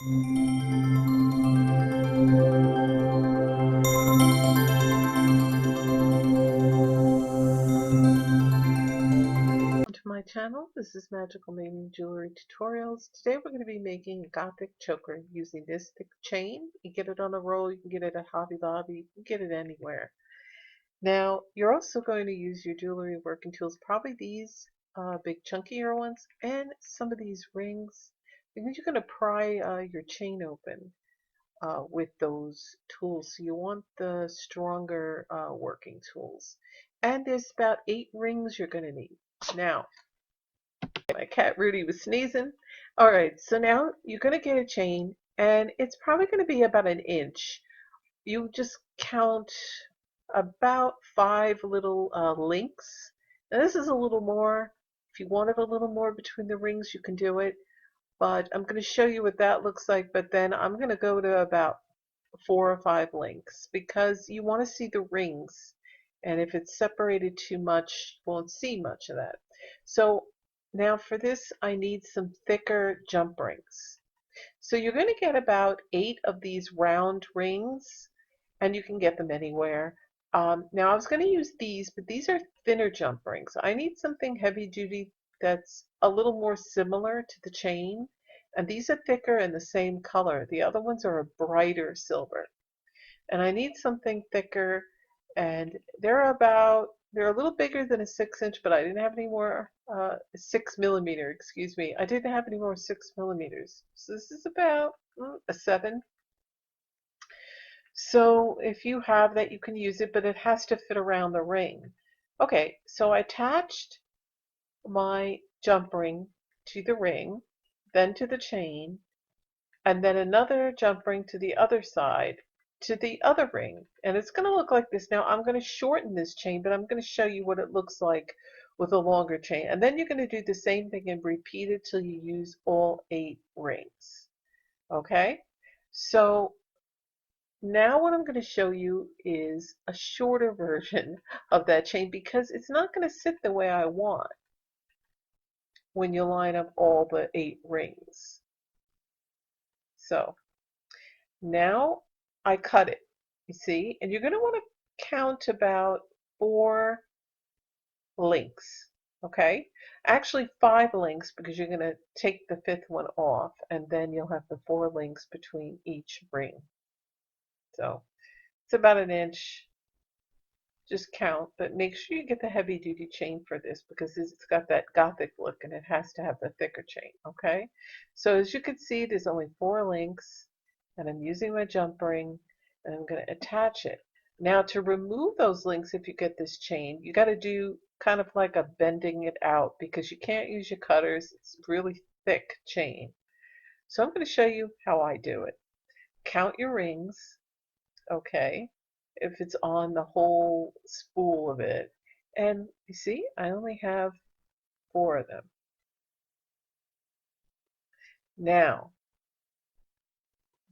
To my channel. This is Magical Maiden Jewelry Tutorials. Today we're going to be making a Gothic choker using this thick chain. You get it on a roll, you can get it at Hobby Lobby, you can get it anywhere. Now you're also going to use your jewelry working tools, probably these big chunkier ones and some of these rings, because you're going to pry your chain open with those tools. So you want the stronger working tools. And there's about 8 rings you're going to need. Now, my cat Rudy was sneezing. All right, so now you're going to get a chain, and it's probably going to be about an inch. You just count about 5 little links. Now, this is a little more. If you wanted a little more between the rings, you can do it. But I'm going to show you what that looks like. But then I'm going to go to about 4 or 5 links because you want to see the rings. And if it's separated too much, you won't see much of that. So now for this, I need some thicker jump rings. So you're going to get about 8 of these round rings, and you can get them anywhere. Now I was going to use these, but these are thinner jump rings. I need something heavy duty that's a little more similar to the chain, and these are thicker and the same color. The other ones are a brighter silver. And I need something thicker, and they're a little bigger than a 6-inch, but I didn't have any more 6 millimeter, excuse me. I didn't have any more 6 millimeters. So this is about a 7. So if you have that, you can use it, but it has to fit around the ring. Okay, so I attached my jump ring to the ring, then to the chain, and then another jump ring to the other side to the other ring, and it's going to look like this. Now I'm going to shorten this chain, but I'm going to show you what it looks like with a longer chain, and then you're going to do the same thing and repeat it till you use all 8 rings. Okay, so now what I'm going to show you is a shorter version of that chain because it's not going to sit the way I want when you line up all the 8 rings. So now I cut it, you see, and you're going to want to count about 4 links, okay? Actually 5 links because you're going to take the 5th one off, and then you'll have the 4 links between each ring. So it's about an inch. Just count, but make sure you get the heavy duty chain for this because it's got that Gothic look and it has to have the thicker chain, okay? So as you can see, there's only 4 links, and I'm using my jump ring, and I'm going to attach it. Now to remove those links, if you get this chain, you got to do kind of like a bending it out because you can't use your cutters. It's really thick chain. So I'm going to show you how I do it. Count your rings, okay, if it's on the whole spool of it. And you see, I only have 4 of them. Now,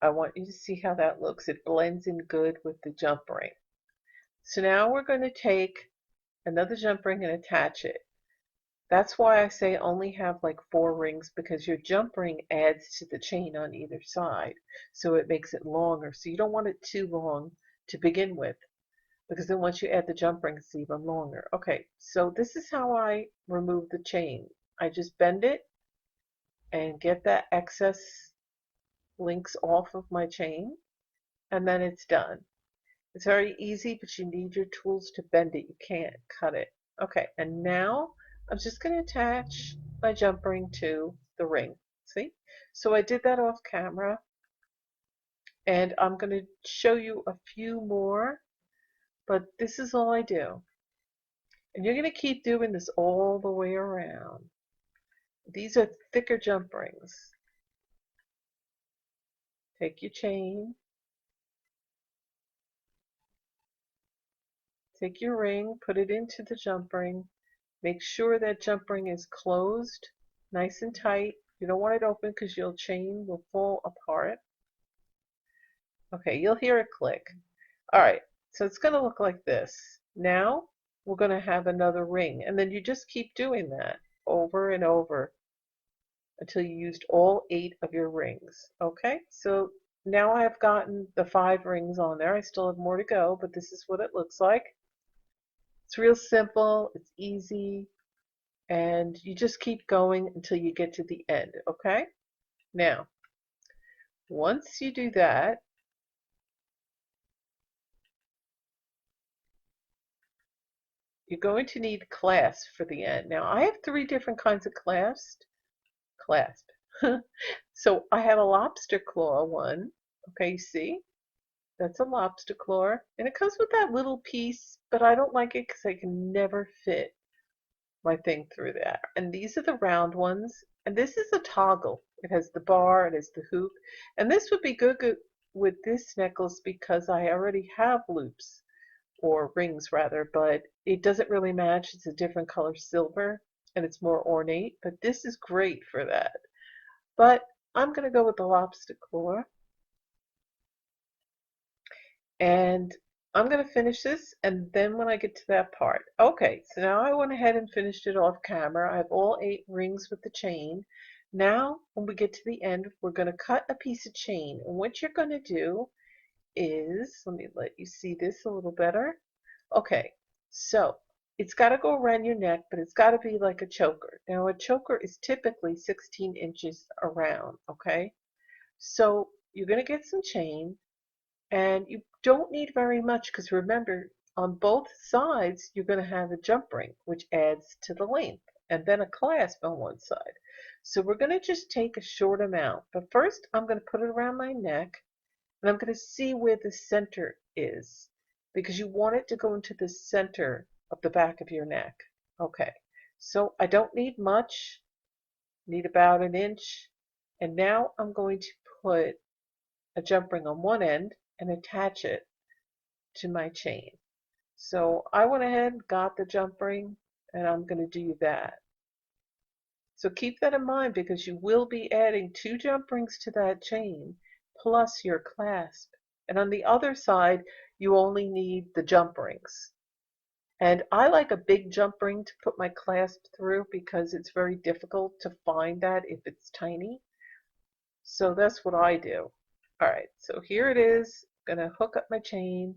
I want you to see how that looks. It blends in good with the jump ring. So now we're going to take another jump ring and attach it. That's why I say only have like 4 rings, because your jump ring adds to the chain on either side. So it makes it longer. So you don't want it too long to begin with, because then once you add the jump ring, it's even longer. Okay, so this is how I remove the chain. I just bend it and get that excess links off of my chain, and then it's done. It's very easy, but you need your tools to bend it. You can't cut it. Okay, and now I'm just going to attach my jump ring to the ring. See? So I did that off camera, and I'm going to show you a few more, but this is all I do. And you're going to keep doing this all the way around. These are thicker jump rings. Take your chain, take your ring, put it into the jump ring. Make sure that jump ring is closed, nice and tight. You don't want it open because your chain will fall apart. Okay, you'll hear it click. All right, so it's going to look like this. Now we're going to have another ring, and then you just keep doing that over and over until you used all 8 of your rings. Okay, so now I've gotten the 5 rings on there. I still have more to go, but this is what it looks like. It's real simple, it's easy, and you just keep going until you get to the end, okay? Now, once you do that, you're going to need clasp for the end. Now, I have 3 different kinds of clasp. So I have a lobster claw one. Okay, you see? That's a lobster claw. And it comes with that little piece, but I don't like it because I can never fit my thing through there. And these are the round ones. And this is a toggle. It has the bar, it has the hoop. And this would be good with this necklace because I already have loops, or rings rather, but it doesn't really match. It's a different color silver and it's more ornate, but this is great for that. But I'm going to go with the lobster claw. And I'm going to finish this, and then when I get to that part. Okay, so now I went ahead and finished it off camera. I have all 8 rings with the chain. Now, when we get to the end, we're going to cut a piece of chain. And what you're going to do is, let me let you see this a little better. Okay, so it's got to go around your neck, but it's got to be like a choker. Now, a choker is typically 16 inches around, okay? So you're going to get some chain, and you don't need very much because remember, on both sides, you're going to have a jump ring, which adds to the length, and then a clasp on one side. So we're going to just take a short amount. But first, I'm going to put it around my neck, and I'm going to see where the center is because you want it to go into the center of the back of your neck. Okay, so I don't need much, need about an inch. And now I'm going to put a jump ring on one end and attach it to my chain. So I went ahead and got the jump ring, and I'm going to do that. So keep that in mind because you will be adding 2 jump rings to that chain plus your clasp. And on the other side, you only need the jump rings. And I like a big jump ring to put my clasp through because it's very difficult to find that if it's tiny. So that's what I do. Alright, so here it is. I'm going to hook up my chain.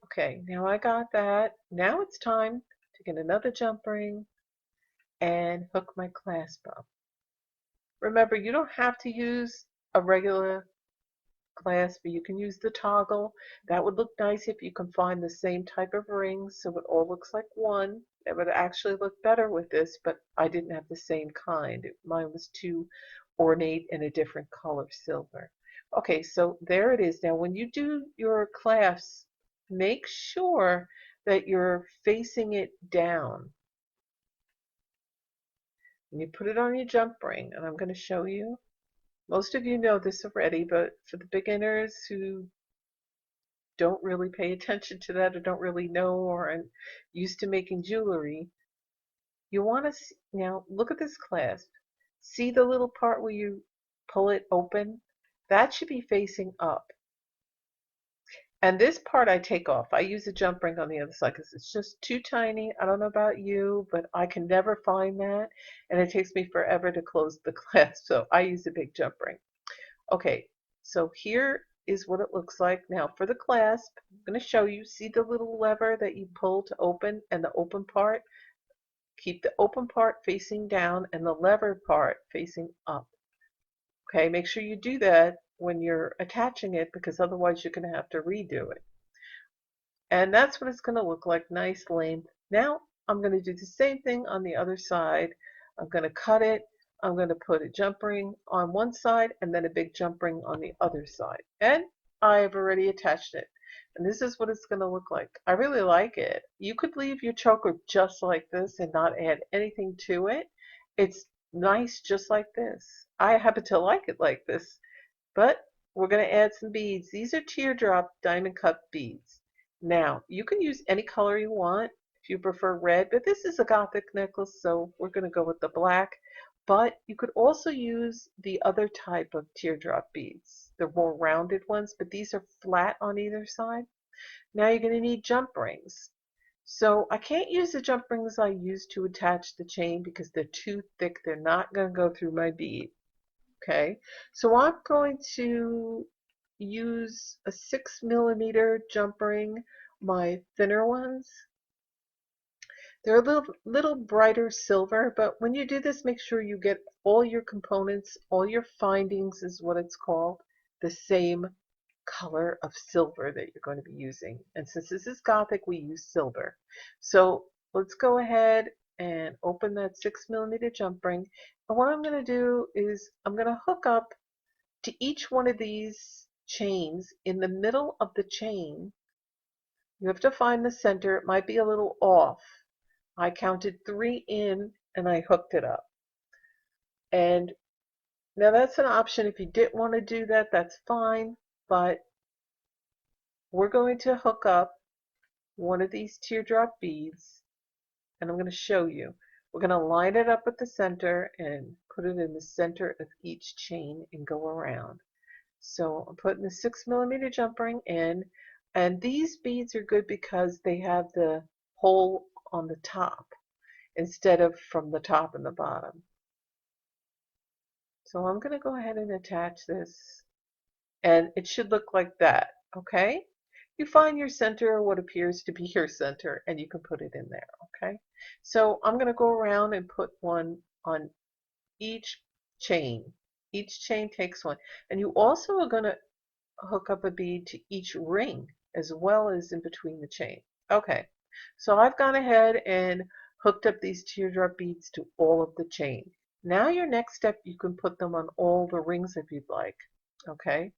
Okay, now I got that. Now it's time to get another jump ring and hook my clasp up. Remember, you don't have to use a regular clasp, but you can use the toggle. That would look nice if you can find the same type of rings so it all looks like one. It would actually look better with this, but I didn't have the same kind. Mine was too ornate in a different color silver. Okay, so there it is. Now when you do your clasp, make sure that you're facing it down. And you put it on your jump ring, and I'm going to show you. Most of you know this already, but for the beginners who don't really pay attention to that or don't really know or are used to making jewelry, you want to now look at this clasp. See the little part where you pull it open? That should be facing up. And this part I take off. I use a jump ring on the other side because it's just too tiny. I don't know about you, but I can never find that. And it takes me forever to close the clasp. So I use a big jump ring. Okay, so here is what it looks like. Now for the clasp, I'm going to show you. See the little lever that you pull to open and the open part? Keep the open part facing down and the lever part facing up. Okay, make sure you do that when you're attaching it because otherwise you're going to have to redo it. And that's what it's going to look like, nice length. Now I'm going to do the same thing on the other side. I'm going to cut it. I'm going to put a jump ring on one side and then a big jump ring on the other side. And I have already attached it. And this is what it's going to look like. I really like it. You could leave your choker just like this and not add anything to it. It's nice just like this. I happen to like it like this. But we're going to add some beads. These are teardrop diamond cut beads. Now, you can use any color you want if you prefer red, but this is a gothic necklace, so we're going to go with the black. But you could also use the other type of teardrop beads. They're more rounded ones, but these are flat on either side. Now you're going to need jump rings. So I can't use the jump rings I used to attach the chain because they're too thick. They're not going to go through my bead. Okay, so I'm going to use a 6mm jump ring, my thinner ones. They're a little brighter silver, but when you do this, make sure you get all your components, all your findings is what it's called, the same color of silver that you're going to be using. And since this is Gothic, we use silver. So let's go ahead and open that 6mm jump ring. And what I'm going to do is I'm going to hook up to each one of these chains. In the middle of the chain, you have to find the center. It might be a little off. I counted 3 in and I hooked it up. And now that's an option. If you didn't want to do that, that's fine. But we're going to hook up one of these teardrop beads, and I'm going to show you. We're going to line it up at the center and put it in the center of each chain and go around. So I'm putting the 6mm jump ring in, and these beads are good because they have the hole on the top instead of from the top and the bottom. So I'm going to go ahead and attach this, and it should look like that, okay? You find your center or what appears to be your center, and you can put it in there, okay? So I'm going to go around and put one on each chain. Each chain takes one. And you also are going to hook up a bead to each ring as well as in between the chain. Okay, so I've gone ahead and hooked up these teardrop beads to all of the chain. Now your next step, you can put them on all the rings if you'd like. Okay,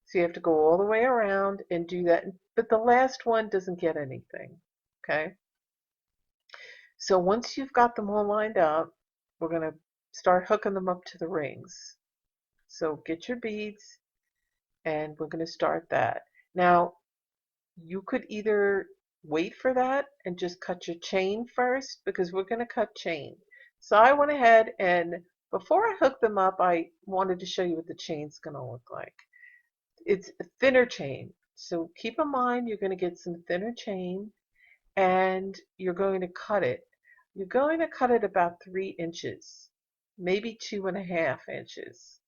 so you have to go all the way around and do that, but the last one doesn't get anything. Okay, so once you've got them all lined up, we're going to start hooking them up to the rings. So get your beads, and we're going to start that. Now, you could either wait for that and just cut your chain first, because we're going to cut chain. So I went ahead, and before I hooked them up, I wanted to show you what the chain's going to look like. It's a thinner chain. So keep in mind you're going to get some thinner chain, and you're going to cut it. You're going to cut it about 3 inches, maybe 2.5 inches.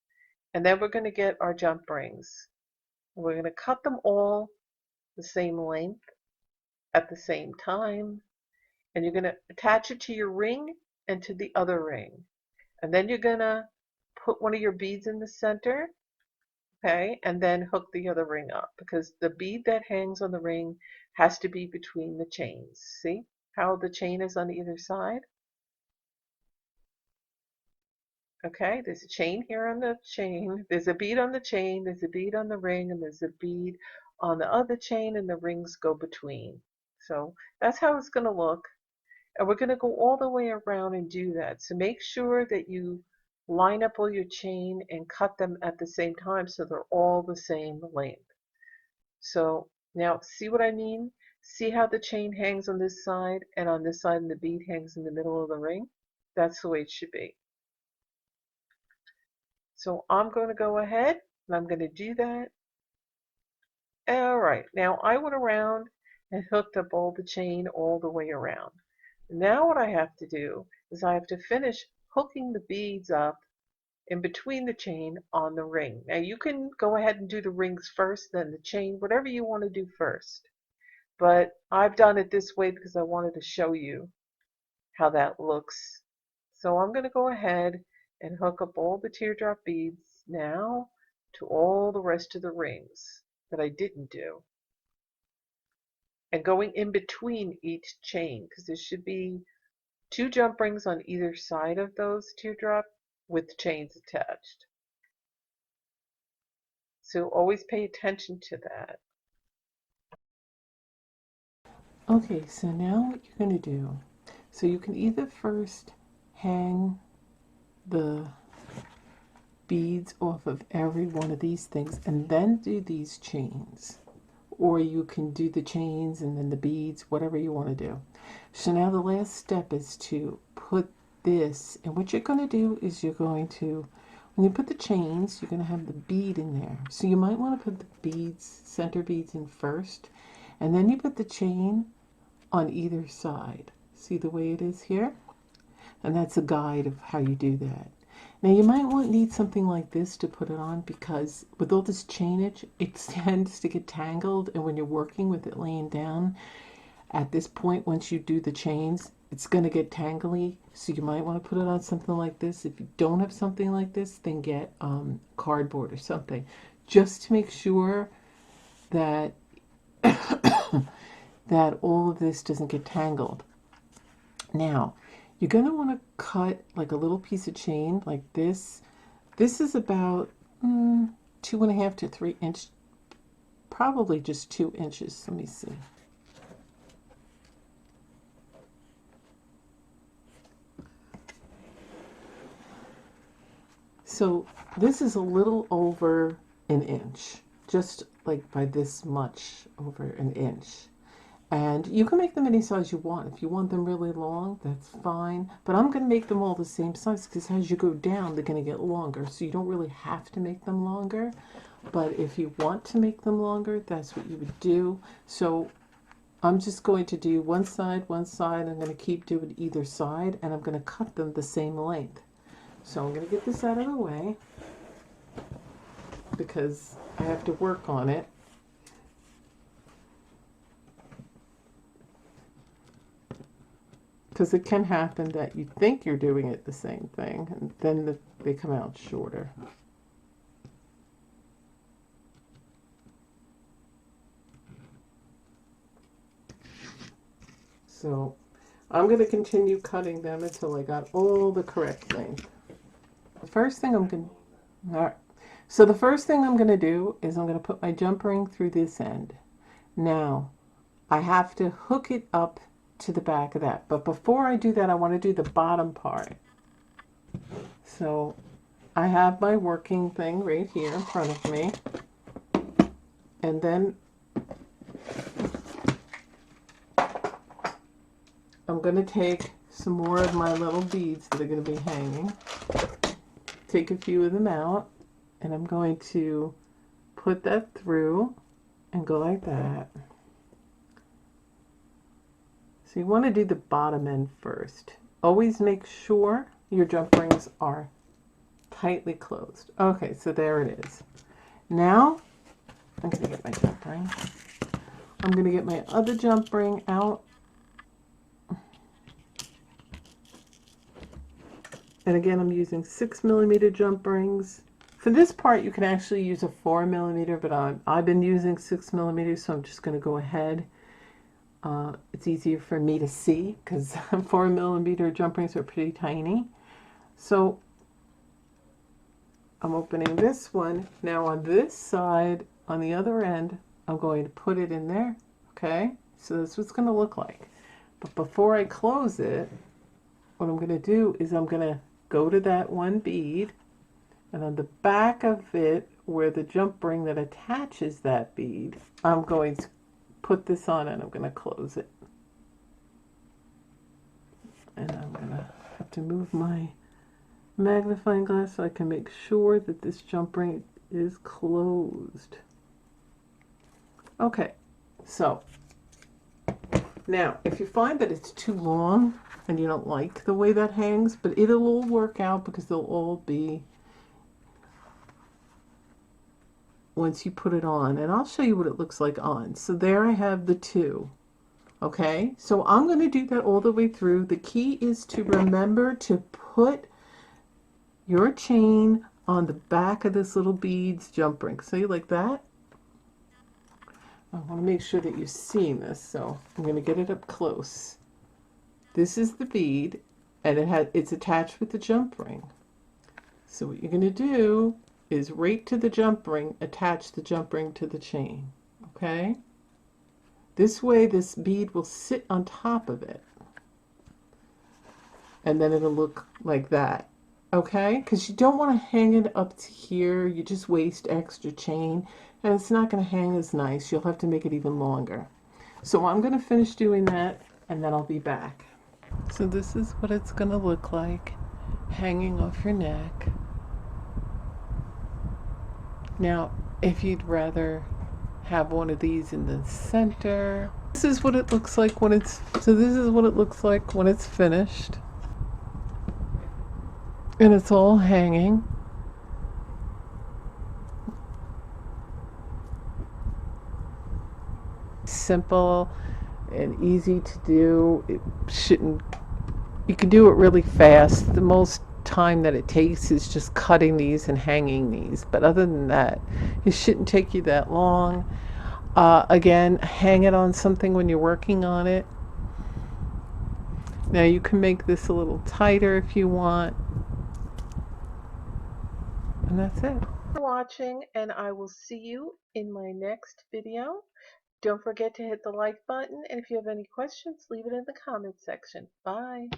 And then we're going to get our jump rings. We're going to cut them all the same length at the same time, and you're going to attach it to your ring and to the other ring. And then you're going to put one of your beads in the center, okay, and then hook the other ring up, because the bead that hangs on the ring has to be between the chains. See how the chain is on either side? Okay, there's a chain here on the chain, there's a bead on the chain, there's a bead on the ring, and there's a bead on the other chain, and the rings go between. So that's how it's going to look. And we're going to go all the way around and do that. So make sure that you line up all your chain and cut them at the same time so they're all the same length. So now see what I mean? See how the chain hangs on this side and on this side, and the bead hangs in the middle of the ring? That's the way it should be. So I'm going to go ahead and I'm going to do that. All right, now I went around and hooked up all the chain all the way around. Now what I have to do is I have to finish hooking the beads up in between the chain on the ring. Now you can go ahead and do the rings first, then the chain, whatever you want to do first. But I've done it this way because I wanted to show you how that looks. So I'm going to go ahead and hook up all the teardrop beads now to all the rest of the rings that I didn't do. And going in between each chain, because there should be 2 jump rings on either side of those teardrop with chains attached. So always pay attention to that. Okay, so now what you're going to do, so you can either first hang the beads off of every one of these things and then do these chains, or you can do the chains and then the beads, whatever you want to do. So now the last step is to put this, and what you're going to do is you're going to, when you put the chains, you're going to have the bead in there. So you might want to put the beads, center beads in first, and then you put the chain on either side. See the way it is here? And that's a guide of how you do that. Now you might need something like this to put it on, because with all this chainage, it tends to get tangled, and when you're working with it laying down, at this point, once you do the chains, it's going to get tangly, so you might want to put it on something like this. If you don't have something like this, then get cardboard or something, just to make sure that that all of this doesn't get tangled. Now, you're going to want to cut like a little piece of chain like this. This is about 2.5 to 3 inch, probably just 2 inches. Let me see. So this is a little over an inch, just like by this much over an inch. And you can make them any size you want. If you want them really long, that's fine. But I'm going to make them all the same size, because as you go down, they're going to get longer. So you don't really have to make them longer. But if you want to make them longer, that's what you would do. So I'm just going to do one side. I'm going to keep doing either side, and I'm going to cut them the same length. So I'm going to get this out of the way, because I have to work on it. Because it can happen that you think you're doing it the same thing, and then they come out shorter. So I'm going to continue cutting them until I got all the correct length. The first thing I'm going to... All right. So the first thing I'm going to do is I'm going to put my jump ring through this end. Now, I have to hook it up to the back of that. But before I do that, I want to do the bottom part. So I have my working thing right here in front of me. And then I'm going to take some more of my little beads that are going to be hanging. Take a few of them out. And I'm going to put that through and go like that. So you want to do the bottom end first. Always make sure your jump rings are tightly closed. Okay, so there it is. Now, I'm going to get my jump ring. I'm going to get my other jump ring out. And again, I'm using 6mm jump rings. For this part, you can actually use a 4mm, but I've been using 6mm, so I'm just going to go ahead. It's easier for me to see, because 4mm jump rings are pretty tiny. So I'm opening this one. Now on this side, on the other end, I'm going to put it in there. Okay, so that's what it's going to look like. But before I close it, what I'm going to do is I'm going to go to that one bead, and on the back of it, where the jump ring that attaches that bead, I'm going to put this on, and I'm going to close it. And I'm going to have to move my magnifying glass so I can make sure that this jump ring is closed. Okay, so now if you find that it's too long and you don't like the way that hangs, but it'll all work out, because they'll all be once you put it on, and I'll show you what it looks like on. So there I have the two. Okay, so I'm going to do that all the way through. The key is to remember to put your chain on the back of this little beads jump ring. See, like that? I want to make sure that you're seeing this, so I'm going to get it up close. This is the bead, and it's attached with the jump ring. So what you're going to do is right to the jump ring, attach the jump ring to the chain. Okay? This way this bead will sit on top of it. And then it'll look like that. Okay? Because you don't want to hang it up to here. You just waste extra chain. And it's not going to hang as nice. You'll have to make it even longer. So I'm going to finish doing that, and then I'll be back. So this is what it's going to look like hanging off your neck. Now, if you'd rather have one of these in the center This is what it looks like when it's, so this is what it looks like when it's finished. And it's all hanging. Simple and easy to do. It shouldn't, you can do it really fast. The most time that it takes is just cutting these and hanging these. But other than that, it shouldn't take you that long. Again, hang it on something when you're working on it. Now you can make this a little tighter if you want. And that's it. For watching, and I will see you in my next video. Don't forget to hit the like button, and if you have any questions, leave it in the comments section. Bye.